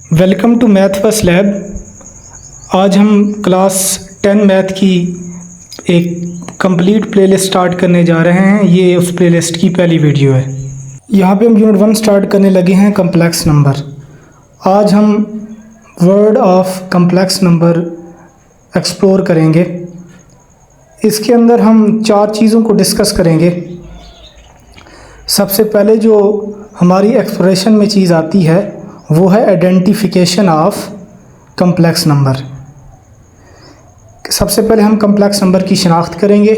Welcome to math first lab. आज हम class 10 math की एक कंप्लीट प्लेलिस्ट स्टार्ट करने जा रहे हैं। ये उस प्लेलिस्ट की पहली वीडियो है। यहाँ पे हम यूनिट 1 स्टार्ट करने लगे हैं, कम्प्लेक्स नंबर। आज हम word of complex number explore करेंगे। इसके अंदर हम 4 चीज़ों को डिस्कस करेंगे। सबसे पहले जो हमारी एक्सप्रेशन में चीज़ आती है वो है आइडेंटिफिकेशन ऑफ कम्प्लेक्स नंबर। सबसे पहले हम कम्प्लेक्स नंबर की शनाख्त करेंगे।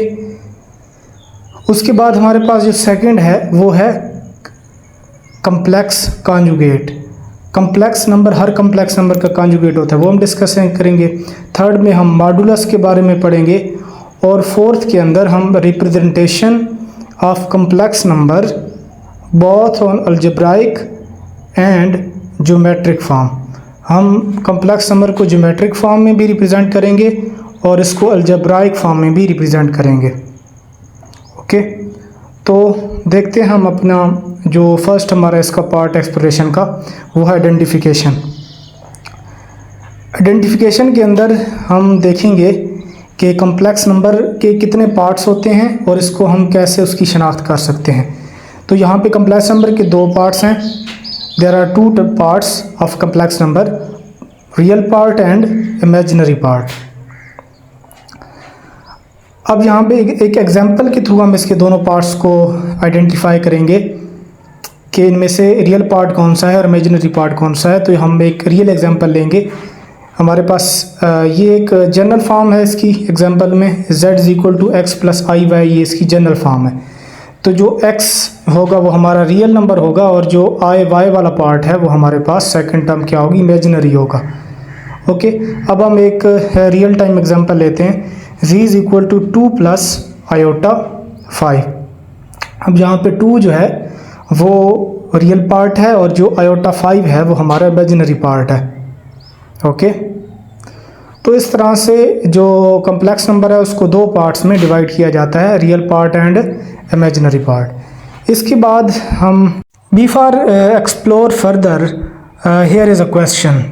उसके बाद हमारे पास जो सेकंड है वो है कम्प्लेक्स कॉन्जुगेट। कम्प्लेक्स नंबर, हर कम्प्लेक्स नंबर का कॉन्जुगेट होता है, वो हम डिस्कस करेंगे। थर्ड में हम मॉडुलस के बारे में पढ़ेंगे। और फोर्थ के अंदर हम representation of complex number both on algebraic and geometric form. हम कम्प्लेक्स नंबर को ज्योमेट्रिक फॉर्म में भी रिप्रेजेंट करेंगे और इसको अलजेब्राइक फॉर्म में भी रिप्रेजेंट करेंगे। ओके, तो देखते हैं हम अपना जो फर्स्ट हमारा इसका पार्ट एक्सप्रेशन का वो है आइडेंटिफिकेशन। आइडेंटिफिकेशन के अंदर हम देखेंगे कि कम्प्लेक्स नंबर के कितने पार्ट्स होते हैं और इसको हम कैसे उसकी शनाख्त कर सकते हैं। तो यहाँ पे कम्प्लेक्स नंबर के 2 पार्ट्स हैं। There are 2 parts of complex number, real part and imaginary part. अब यहाँ पे एक एग्जांपल के थ्रू हम इसके दोनों पार्ट्स को आइडेंटिफाई करेंगे कि इनमें से रियल पार्ट कौन सा है और इमेजिनरी पार्ट कौन सा है। तो हम एक रियल एग्जांपल लेंगे। हमारे पास ये एक जनरल फॉर्म है इसकी एग्जांपल में, z = x + iy, ये इसकी जनरल फॉर्म है। तो जो x होगा वो हमारा रियल नंबर होगा और जो i y वाला पार्ट है वो हमारे पास सेकंड टर्म क्या होगी, इमेजिनरी होगा। ओके, अब हम एक रियल टाइम एग्जांपल लेते हैं। z = 2 + i5। अब यहाँ पे 2 जो है वो रियल पार्ट है और जो i5 है वो हमारा इमेजिनरी पार्ट है। ओके, तो इस तरह से जो कम्प्लेक्स नंबर है उसको 2 पार्ट्स में डिवाइड किया जाता है, real part and imaginary part. इसके बाद हम before explore further here is a question.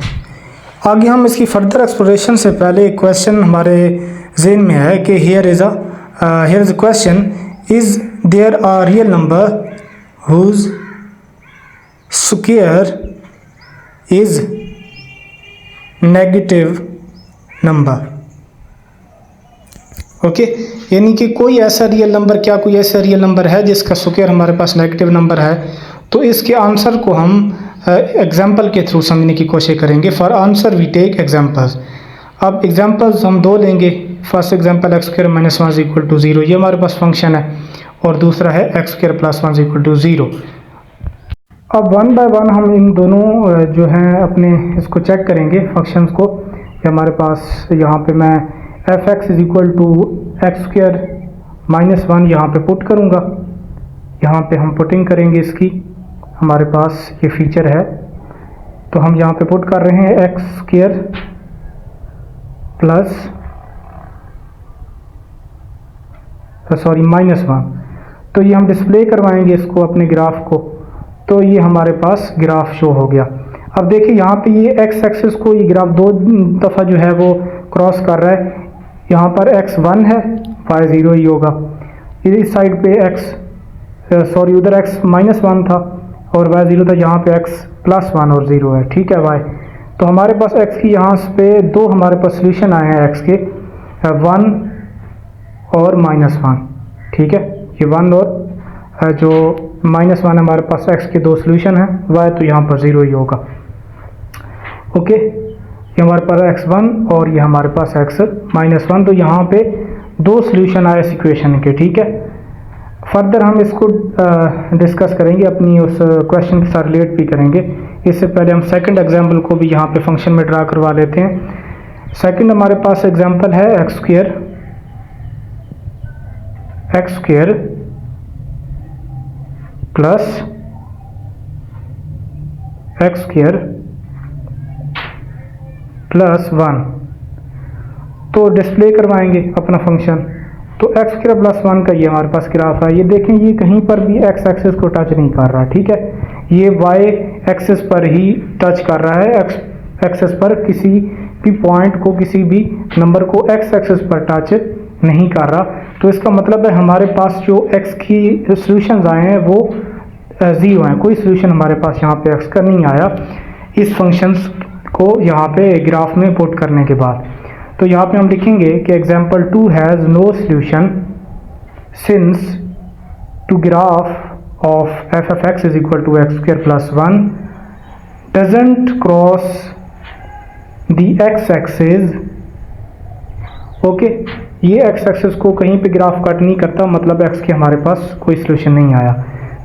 आगे हम इसकी फर्दर एक्सप्लोरेशन से पहले एक क्वेश्चन हमारे ज़हन में है कि here is a question, is there a real number whose square is negative number. Okay, यानी कि कोई ऐसा रियल नंबर, क्या कोई ऐसा रियल नंबर है जिसका स्क्वायर हमारे पास नेगेटिव नंबर है। तो इसके आंसर को हम एग्जांपल के थ्रू समझने की कोशिश करेंगे। For answer we take examples. अब एग्जांपल्स हम 2 लेंगे। फर्स्ट एग्जांपल x² - 1 = 0, ये हमारे पास फंक्शन है, और दूसरा है x² + 1 = 0। अब 1 बाय 1 हम इन दोनों जो हैं अपने इसको चेक करेंगे फंक्शंस को। हमारे पास यहाँ पे मैं f(x) = x² - 1 यहाँ पे पुट करूँगा। यहाँ पे हम पुटिंग करेंगे इसकी, हमारे पास ये फीचर है। तो हम यहाँ पे पुट कर रहे हैं x² -1। तो ये हम डिस्प्ले करवाएंगे इसको, अपने ग्राफ को। तो ये हमारे पास ग्राफ शो हो गया। अब देखिए यहाँ पे ये x एक्सिस को ये ग्राफ 2 दफ़ा जो है वो क्रॉस कर रहा है। यहाँ पर x 1 है, y 0 ही होगा। इस साइड पे उधर x -1 था और y 0 था, यहाँ पे x +1 और 0 है। ठीक है y। तो हमारे पास x की यहाँ पे 2 हमारे पास सोल्यूशन आए हैं x के, 1 और -1। ठीक है, ये 1 और जो -1 हमारे पास x के 2 सोल्यूशन हैं, y तो यहाँ पर 0 ही होगा। ओके, ये हमारे पास x1 और ये हमारे पास x -1। तो यहाँ पे 2 सोल्यूशन आए इस इक्वेशन के। ठीक है, फर्दर हम इसको डिस्कस करेंगे, अपनी उस क्वेश्चन के साथ रिलेट भी करेंगे। इससे पहले हम सेकंड एग्जांपल को भी यहाँ पे फंक्शन में ड्रा करवा लेते हैं। सेकंड हमारे पास एग्जांपल है x² + 1। तो डिस्प्ले करवाएंगे अपना फंक्शन। तो x² + 1 का ये हमारे पास ग्राफ है। ये देखें, ये कहीं पर भी x एक्सिस को टच नहीं कर रहा। ठीक है, ये y एक्सेस पर ही टच कर रहा है, एक्सेस पर किसी भी पॉइंट को, किसी भी नंबर को एक्स एक्सेस पर टच नहीं कर रहा। तो इसका मतलब है हमारे पास जो एक्स की सॉल्यूशंस आए हैं वो ज़ीरो हैं, कोई सॉल्यूशन हमारे पास यहाँ पे एक्स का नहीं आया इस फंक्शंस को यहाँ पे ग्राफ में पुट करने के बाद। तो यहाँ पे हम लिखेंगे कि example 2 has no solution since to graph of f of x is equal to x square plus 1 doesn't cross the x axis. Okay, ये एक्स एक्सिस को कहीं पे ग्राफ कट नहीं करता, मतलब एक्स के हमारे पास कोई सॉल्यूशन नहीं आया।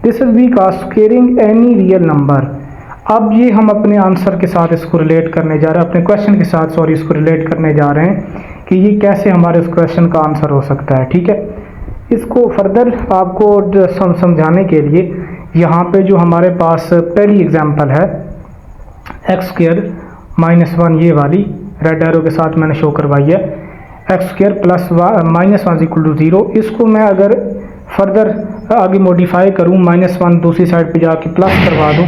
This is because squaring any real number. अब ये हम अपने आंसर के साथ इसको रिलेट करने जा रहे हैं, अपने क्वेश्चन के साथ सॉरी इसको रिलेट करने जा रहे हैं कि ये कैसे हमारे उस क्वेश्चन का आंसर हो सकता है। ठीक है, इसको फर्दर आपको समझाने के लिए यहाँ पे जो हमारे पास पहली एग्जांपल है एक्स स्क्वायर माइनस 1, ये वाली रेड एरो के साथ मैंने शो करवाई है, x square plus minus 1 equal to 0। इसको मैं अगर फर्दर आगे मॉडिफाई करूँ, माइनस 1 दूसरी साइड पे जाके प्लस करवा दूँ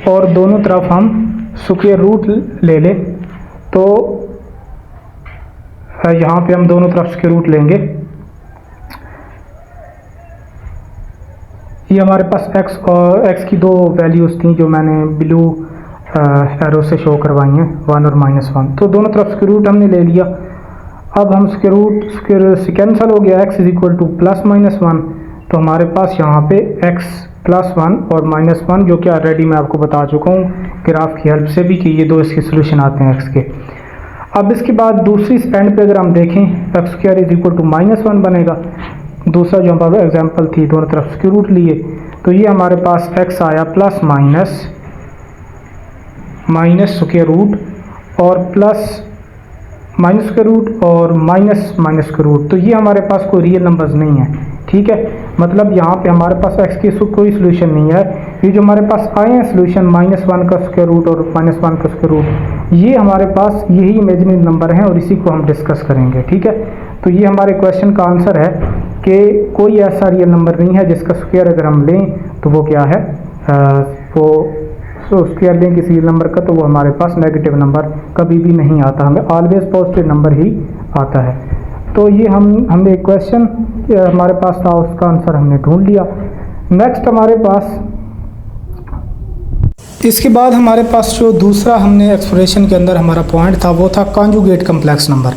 और दोनों तरफ हम स्क्वायर रूट ले लें, तो यहाँ पे हम दोनों तरफ स्क्वायर रूट लेंगे। ये हमारे पास एक्स और एक्स की दो वैल्यूज़ थी जो मैंने ब्लू एरो से शो करवाई हैं, 1 और -1। तो दोनों तरफ स्क्वायर रूट हमने ले लिया। अब हम स्क्वायर रूट स्क्वायर से कैंसिल हो गया, x is equal two plus -1। तो हमारे पास यहाँ पे एक्स प्लस 1 और -1 जो कि ऑलरेडी मैं आपको बता चुका हूँ ग्राफ की हेल्प से भी कि ये दो इसके सोल्यूशन आते हैं एक्स के। अब इसके बाद दूसरी एंड पे अगर हम देखें x square is equal to -1 बनेगा। दूसरा जो हमारा एग्जांपल थी दोनों तरफ स्क्वायर रूट लिए, तो ये हमारे पास एक्स आया प्लस माइनस स्क्वायर रूट और प्लस माइनस स्क्वायर रूट और माइनस स्क्वायर रूट। तो ये हमारे पास कोई रियल नंबर्स नहीं है। ठीक है, मतलब यहाँ पे हमारे पास एक्स की कोई सोल्यूशन नहीं है। ये जो हमारे पास आए हैं सोल्यूशन -1 का स्क्वायर रूट और -1 का स्क्वायर रूट, ये हमारे पास यही इमेजिनरी नंबर हैं और इसी को हम डिस्कस करेंगे। ठीक है, तो ये हमारे क्वेश्चन का आंसर है कि कोई ऐसा रियल नंबर नहीं है जिसका स्क्वायर अगर हम लें तो वो क्या है, वो स्क्वायर लें किसी नंबर का तो वो हमारे पास नेगेटिव नंबर कभी भी नहीं आता, हमें ऑलवेज पॉजिटिव नंबर ही आता है। तो ये हमने एक क्वेश्चन हमारे पास था, उसका आंसर हमने ढूंढ लिया। नेक्स्ट हमारे पास इसके बाद हमारे पास जो दूसरा हमने एक्सप्रेशन के अंदर हमारा पॉइंट था वो था conjugate complex number.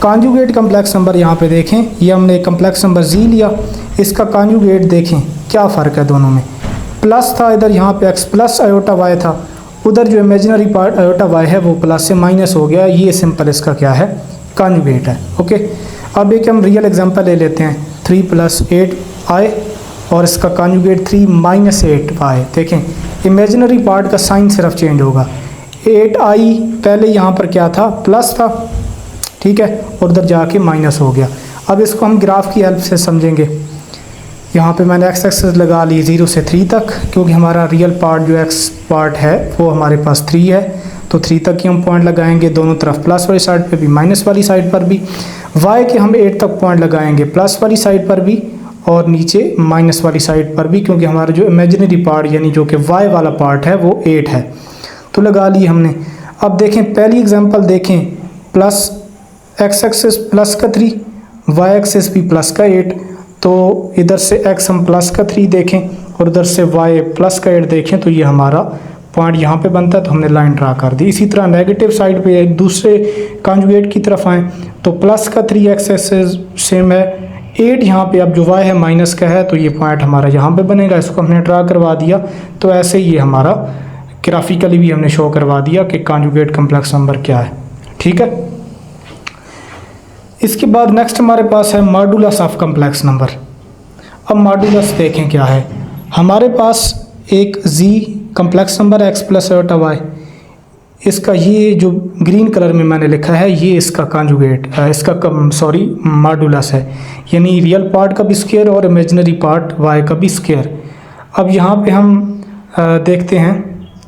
Conjugate complex number यहाँ पे देखें, ये हमने कम्प्लेक्स नंबर जी लिया, इसका कॉन्जुगेट देखें क्या फ़र्क है दोनों में। प्लस था इधर, यहाँ पे एक्स प्लस आयोटा वाई था, उधर जो इमेजिनरी पार्ट आयोटा वाई है वो प्लस से माइनस हो गया। ये सिंपल इसका क्या है, कॉन्जुगेट है। ओके, अब एक हम रियल एग्जांपल ले लेते हैं, 3 + 8i और इसका कॉन्जुगेट 3 - 8y। देखें इमेजिनरी पार्ट का साइन सिर्फ चेंज होगा, 8i पहले यहाँ पर क्या था, प्लस था, ठीक है, और उधर जाके माइनस हो गया। अब इसको हम ग्राफ की हेल्प से समझेंगे। यहाँ पे मैंने एक्स एक्सिस लगा ली 0 से 3 तक, क्योंकि हमारा रियल पार्ट जो एक्स पार्ट है वो हमारे पास 3 है, तो 3 तक ही हम पॉइंट लगाएंगे, दोनों तरफ प्लस वाली साइड पे भी माइनस वाली साइड पर भी। वाई के हम 8 तक पॉइंट लगाएंगे, प्लस वाली साइड पर भी और नीचे माइनस वाली साइड पर भी, क्योंकि हमारा जो इमेजिनरी पार्ट यानी जो कि वाई वाला पार्ट है वो 8 है, तो लगा लिए हमने। अब देखें पहली एग्जांपल देखें, प्लस एक्स एक्सिस प्लस का 3, वाई एक्सिस भी प्लस का 8, तो इधर से x हम प्लस का 3 देखें और उधर से y प्लस का 8 देखें, तो ये हमारा पॉइंट यहाँ पे बनता है, तो हमने लाइन ड्रा कर दी। इसी तरह नेगेटिव साइड पे दूसरे कॉन्जुगेट की तरफ आएँ तो प्लस का 3 एक्स एक्सिस सेम है, 8 यहाँ पे अब जो y है माइनस का है, तो ये पॉइंट हमारा यहाँ पे बनेगा, इसको हमने ड्रा करवा दिया। तो ऐसे ये हमारा ग्राफिकली भी हमने शो करवा दिया कि कॉन्जुगेट कम्प्लेक्स नंबर क्या है। ठीक है, इसके बाद नेक्स्ट हमारे पास है मॉडुलस ऑफ कम्प्लेक्स नंबर। अब मॉडुलस देखें क्या है, हमारे पास एक z कम्प्लेक्स नंबर है x प्लस आयोटा y, इसका ये जो ग्रीन कलर में मैंने लिखा है ये इसका कॉन्जुगेट इसका मॉडुलस है, यानी रियल पार्ट का भी स्क्वायर और इमेजिनरी पार्ट y का भी स्क्वायर। अब यहाँ पे हम देखते हैं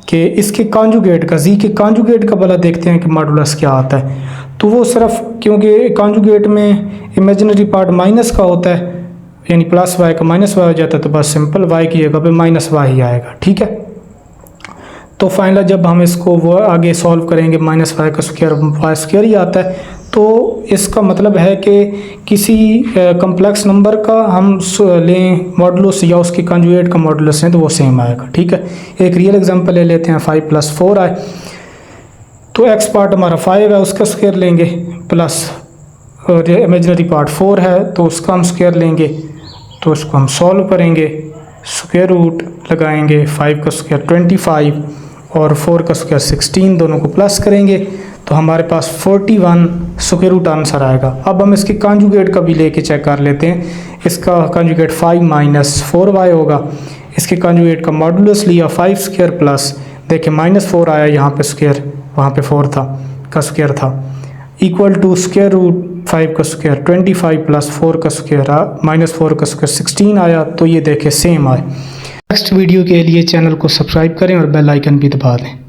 कि इसके कॉन्जुगेट का, z के कॉन्जुगेट का भला देखते हैं कि मॉडुलस क्या आता है। तो वो सिर्फ क्योंकि कॉन्जुगेट में इमेजिनरी पार्ट माइनस का होता है, यानी प्लस वाई का माइनस वाई हो जाता है, तो बस सिंपल वाई की जगह पे माइनस वाई ही आएगा। ठीक है, तो फाइनल जब हम इसको वो आगे सॉल्व करेंगे -5 का स्क्वायर वाई स्क्वायर ही आता है। तो इसका मतलब है कि किसी कम्प्लेक्स नंबर का हम लें मॉडुलस या उसके कंजुगेट का मॉडुलस है तो वो सेम आएगा। ठीक है, एक रियल एग्जांपल ले लेते हैं। 5 + 4 आए तो एक्स पार्ट हमारा 5 है उसका स्क्वायर लेंगे, प्लस इमेजिनरी पार्ट 4 है तो उसका हम स्क्वायर लेंगे। तो उसको हम सॉल्व करेंगे, स्क्वायर रूट लगाएंगे, 5 का स्क्वायर 25 और 4 का स्क्वायर 16, दोनों को प्लस करेंगे तो हमारे पास 41 स्क्वायर रूट आंसर आएगा। अब हम इसके कॉन्जुगेट का भी लेके चेक कर लेते हैं। इसका कॉन्जुगेट 5 - 4y होगा। इसके कॉन्जुगेट का मॉडुलस लिया 5 स्क्वायर प्लस, देखिए -4 आया, यहाँ पे स्क्वायर वहाँ पे 4 था का स्क्वायर था, इक्वल टू स्क्वायर रूट 5 का स्क्वायर 25 प्लस 4 का स्क्वायर -4 का स्क्वायर 16 आया। तो ये देखें सेम आए। नेक्स्ट वीडियो के लिए चैनल को सब्सक्राइब करें और बेल आइकन भी दबा दें।